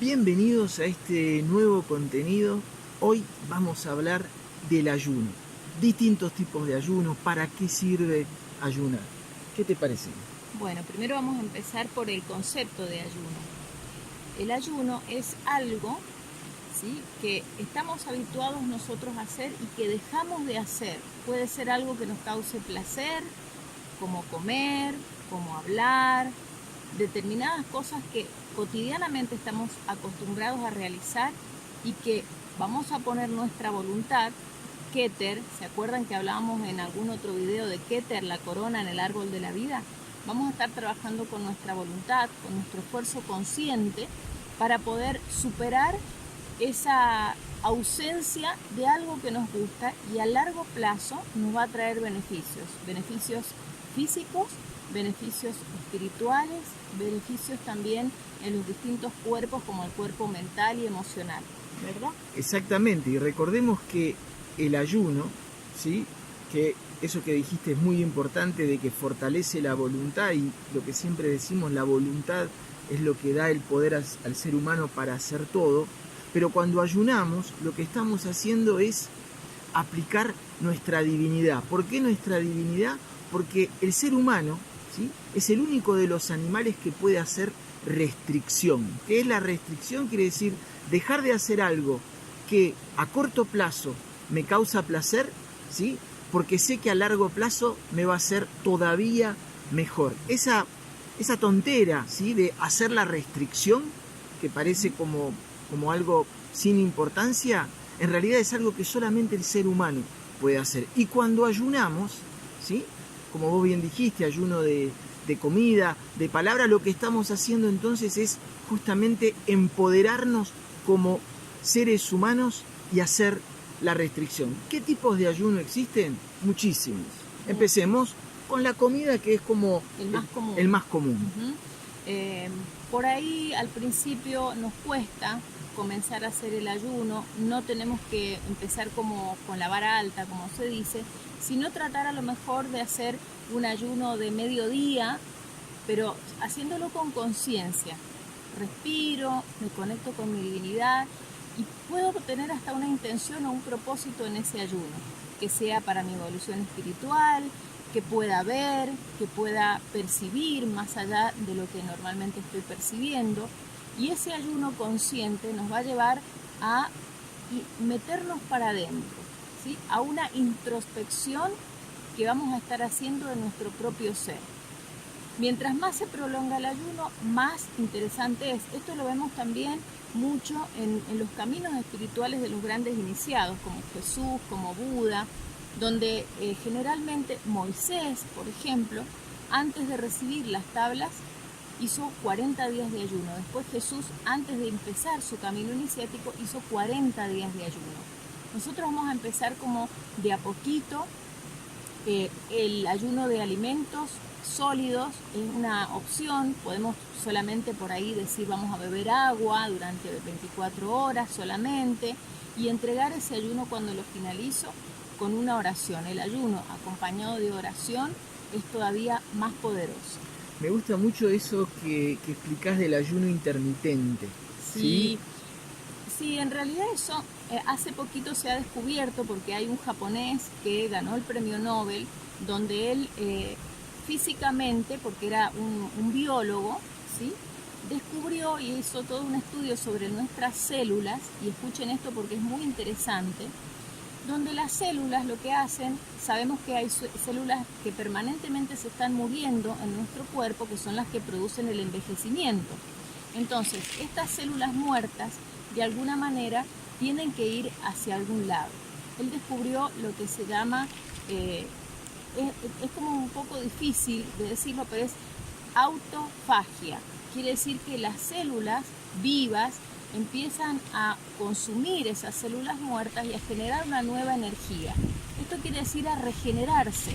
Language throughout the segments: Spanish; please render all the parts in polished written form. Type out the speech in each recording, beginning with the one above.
Bienvenidos a este nuevo contenido. Hoy vamos a hablar del ayuno. Distintos tipos de ayuno, para qué sirve ayunar. ¿Qué te parece? Bueno, primero vamos a empezar por el concepto de ayuno. El ayuno es algo, ¿sí?, que estamos habituados nosotros a hacer y que dejamos de hacer. Puede ser algo que nos cause placer, como comer, como hablar, determinadas cosas que cotidianamente estamos acostumbrados a realizar y que vamos a poner nuestra voluntad. Keter, ¿se acuerdan que hablábamos en algún otro video de Keter, la corona en el árbol de la vida? Vamos a estar trabajando con nuestra voluntad, con nuestro esfuerzo consciente para poder superar esa ausencia de algo que nos gusta y a largo plazo nos va a traer beneficios físicos, beneficios espirituales, beneficios también en los distintos cuerpos como el cuerpo mental y emocional, ¿verdad? Exactamente, y recordemos que el ayuno, ¿sí?, que eso que dijiste es muy importante, de que fortalece la voluntad, y lo que siempre decimos, la voluntad es lo que da el poder al ser humano para hacer todo. Pero cuando ayunamos, lo que estamos haciendo es aplicar nuestra divinidad. ¿Por qué nuestra divinidad? Porque el ser humano, ¿sí?, es el único de los animales que puede hacer restricción. ¿Qué es la restricción? Quiere decir dejar de hacer algo que a corto plazo me causa placer, ¿sí?, porque sé que a largo plazo me va a hacer todavía mejor. Esa tontera, ¿sí?, de hacer la restricción, que parece como algo sin importancia, en realidad es algo que solamente el ser humano puede hacer. Y cuando ayunamos, ¿sí?, como vos bien dijiste, ayuno de comida, de palabra, lo que estamos haciendo entonces es justamente empoderarnos como seres humanos y hacer la restricción. ¿Qué tipos de ayuno existen? Muchísimos. Empecemos con la comida, que es como el más común. Por ahí al principio nos cuesta comenzar a hacer el ayuno, no tenemos que empezar como con la vara alta, como se dice, sino tratar a lo mejor de hacer un ayuno de mediodía, pero haciéndolo con conciencia. Respiro, me conecto con mi divinidad y puedo tener hasta una intención o un propósito en ese ayuno, que sea para mi evolución espiritual, que pueda ver, que pueda percibir más allá de lo que normalmente estoy percibiendo. Y ese ayuno consciente nos va a llevar a meternos para adentro, ¿sí?, a una introspección que vamos a estar haciendo de nuestro propio ser. Mientras más se prolonga el ayuno, más interesante es. Esto lo vemos también mucho en los caminos espirituales de los grandes iniciados, como Jesús, como Buda, donde generalmente Moisés, por ejemplo, antes de recibir las tablas, hizo 40 días de ayuno. Después Jesús, antes de empezar su camino iniciático, hizo 40 días de ayuno. Nosotros vamos a empezar como de a poquito. El ayuno de alimentos sólidos es una opción. Podemos solamente por ahí decir vamos a beber agua durante 24 horas solamente y entregar ese ayuno cuando lo finalizo con una oración. El ayuno acompañado de oración es todavía más poderoso. Me gusta mucho eso que explicás del ayuno intermitente. Sí, en realidad eso hace poquito se ha descubierto, porque hay un japonés que ganó el premio Nobel, donde él físicamente, porque era un biólogo, ¿sí?, descubrió y hizo todo un estudio sobre nuestras células, y escuchen esto porque es muy interesante, donde las células lo que hacen, sabemos que hay células que permanentemente se están muriendo en nuestro cuerpo, que son las que producen el envejecimiento. Entonces, estas células muertas, de alguna manera, tienen que ir hacia algún lado. Él descubrió lo que se llama, es como un poco difícil de decirlo, pero es autofagia. Quiere decir que las células vivas empiezan a consumir esas células muertas y a generar una nueva energía. Esto quiere decir a regenerarse.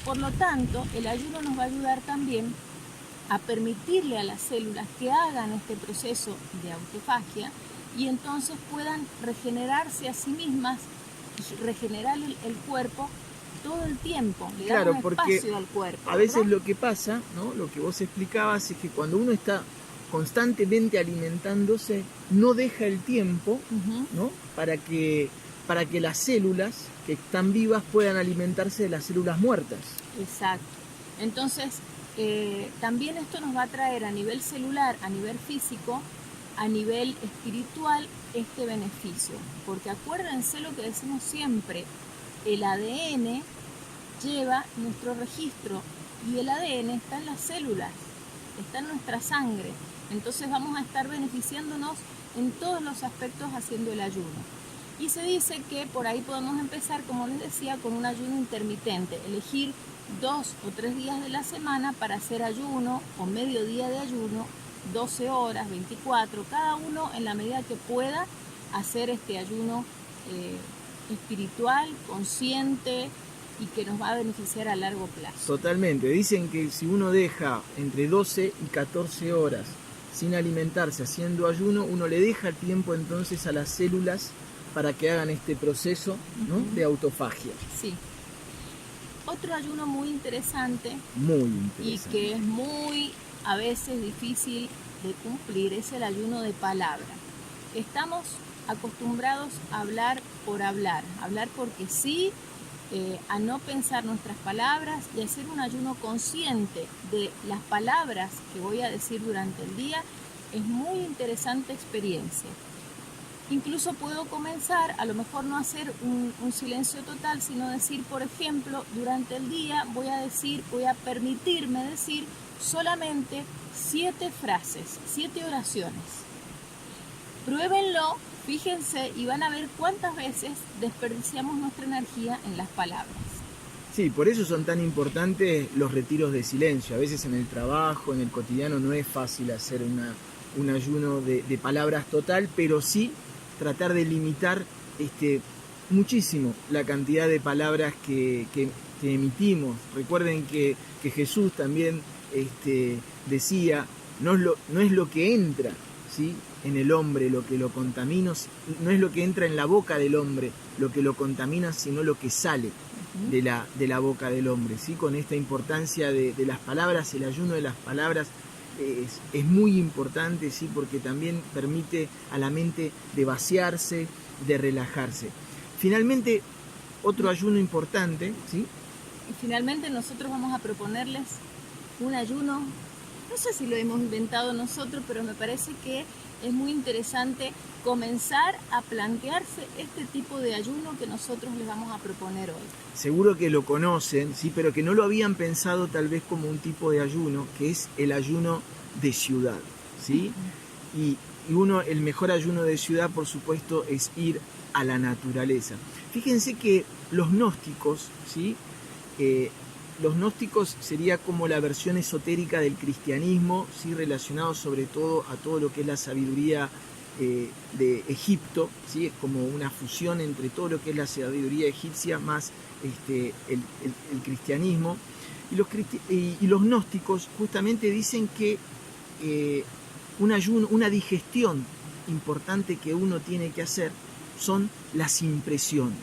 Por lo tanto, el ayuno nos va a ayudar también a permitirle a las células que hagan este proceso de autofagia y entonces puedan regenerarse a sí mismas y regenerar el cuerpo todo el tiempo. Le da un espacio al cuerpo. A veces lo que pasa, ¿no?, lo que vos explicabas, es que cuando uno está constantemente alimentándose, no deja el tiempo, ¿no? para que las células que están vivas puedan alimentarse de las células muertas. Exacto. Entonces, también esto nos va a traer a nivel celular, a nivel físico, a nivel espiritual, este beneficio. Porque acuérdense lo que decimos siempre, el ADN lleva nuestro registro y el ADN está en las células, está en nuestra sangre. Entonces vamos a estar beneficiándonos en todos los aspectos haciendo el ayuno. Y se dice que por ahí podemos empezar, como les decía, con un ayuno intermitente, elegir 2 o 3 días de la semana para hacer ayuno o medio día de ayuno, 12 horas, 24, cada uno en la medida que pueda hacer este ayuno espiritual, consciente y que nos va a beneficiar a largo plazo. Totalmente, dicen que si uno deja entre 12 y 14 horas sin alimentarse haciendo ayuno, uno le deja tiempo entonces a las células para que hagan este proceso, ¿no? de autofagia. Sí. Otro ayuno muy interesante y que es muy a veces difícil de cumplir es el ayuno de palabra. Estamos acostumbrados a hablar por hablar porque sí, a no pensar nuestras palabras y hacer un ayuno consciente de las palabras que voy a decir durante el día es muy interesante experiencia. Incluso puedo comenzar, a lo mejor no hacer un silencio total, sino decir, por ejemplo, durante el día voy a permitirme decir solamente 7 frases, 7 oraciones. Pruébenlo, fíjense y van a ver cuántas veces desperdiciamos nuestra energía en las palabras. Sí, por eso son tan importantes los retiros de silencio. A veces en el trabajo, en el cotidiano, no es fácil hacer un ayuno de palabras total, pero sí tratar de limitar muchísimo la cantidad de palabras que emitimos. Recuerden que Jesús también decía, no es lo que entra, ¿sí? en el hombre lo que lo contamina, no es lo que entra en la boca del hombre lo que lo contamina, sino lo que sale de la boca del hombre, ¿sí? Con esta importancia de las palabras, el ayuno de las palabras es muy importante, ¿sí? Porque también permite a la mente de vaciarse, de relajarse. Finalmente, otro ayuno importante, ¿sí? Y finalmente nosotros vamos a proponerles un ayuno, no sé si lo hemos inventado nosotros, pero me parece que es muy interesante comenzar a plantearse este tipo de ayuno que nosotros les vamos a proponer hoy. Seguro que lo conocen, ¿sí? Pero que no lo habían pensado tal vez como un tipo de ayuno, que es el ayuno de ciudad, ¿sí? Y el mejor ayuno de ciudad, por supuesto, es ir a la naturaleza. Fíjense que los gnósticos, ¿sí? Los gnósticos sería como la versión esotérica del cristianismo, ¿sí? Relacionado sobre todo a todo lo que es la sabiduría de Egipto, ¿sí? Es como una fusión entre todo lo que es la sabiduría egipcia más el cristianismo. Y los gnósticos justamente dicen que un ayuno, una digestión importante que uno tiene que hacer son las impresiones.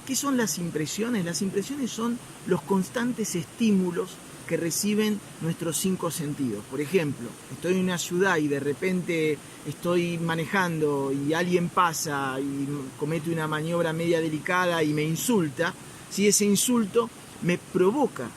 ¿Qué son las impresiones? Las impresiones son los constantes estímulos que reciben nuestros 5 sentidos. Por ejemplo, estoy en una ciudad y de repente estoy manejando y alguien pasa y comete una maniobra media delicada y me insulta. Si ese insulto me provoca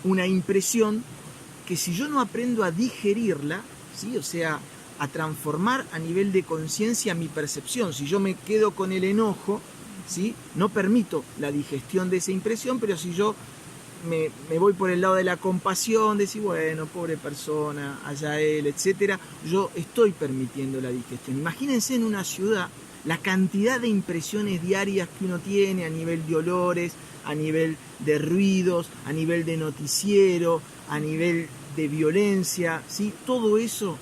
una impresión que si yo no aprendo a digerirla, ¿sí? O sea, a transformar a nivel de conciencia mi percepción, si yo me quedo con el enojo, ¿sí? No permito la digestión de esa impresión, pero si yo me voy por el lado de la compasión, decir, bueno, pobre persona, allá él, etcétera, yo estoy permitiendo la digestión. Imagínense en una ciudad la cantidad de impresiones diarias que uno tiene a nivel de olores, a nivel de ruidos, a nivel de noticiero, a nivel de violencia, ¿sí? Todo eso,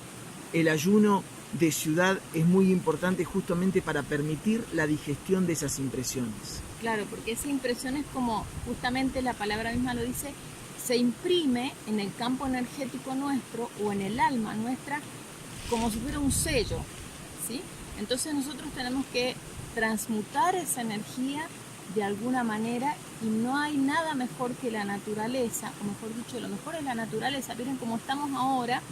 el ayuno de ciudad es muy importante justamente para permitir la digestión de esas impresiones. Claro, porque esa impresión es como, justamente la palabra misma lo dice, se imprime en el campo energético nuestro o en el alma nuestra como si fuera un sello, ¿sí? Entonces nosotros tenemos que transmutar esa energía de alguna manera y no hay nada mejor que la naturaleza, o mejor dicho, lo mejor es la naturaleza. Miren cómo estamos ahora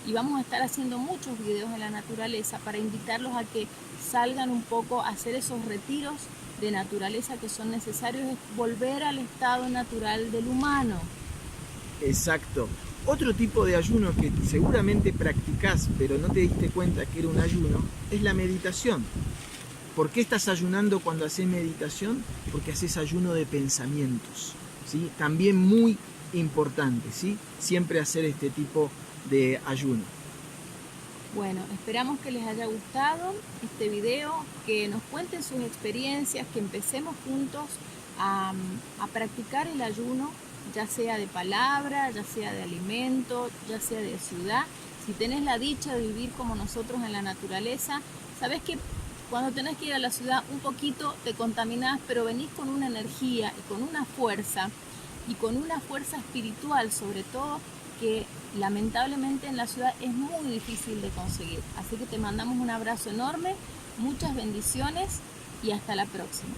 y vamos a estar haciendo muchos videos en la naturaleza para invitarlos a que salgan un poco a hacer esos retiros de naturaleza que son necesarios, es volver al estado natural del humano. Exacto. Otro tipo de ayuno que seguramente practicás, pero no te diste cuenta que era un ayuno, es la meditación. ¿Por qué estás ayunando cuando haces meditación? Porque haces ayuno de pensamientos, ¿sí? También muy importante, ¿sí? Siempre hacer este tipo de ayuno. Bueno, esperamos que les haya gustado este video, que nos cuenten sus experiencias, que empecemos juntos a practicar el ayuno, ya sea de palabra, ya sea de alimento, ya sea de ciudad. Si tenés la dicha de vivir como nosotros en la naturaleza, sabés que cuando tenés que ir a la ciudad un poquito te contaminás, pero venís con una energía y con una fuerza espiritual sobre todo, que lamentablemente en la ciudad es muy difícil de conseguir. Así que te mandamos un abrazo enorme, muchas bendiciones y hasta la próxima.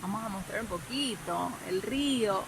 Vamos a mostrar un poquito el río.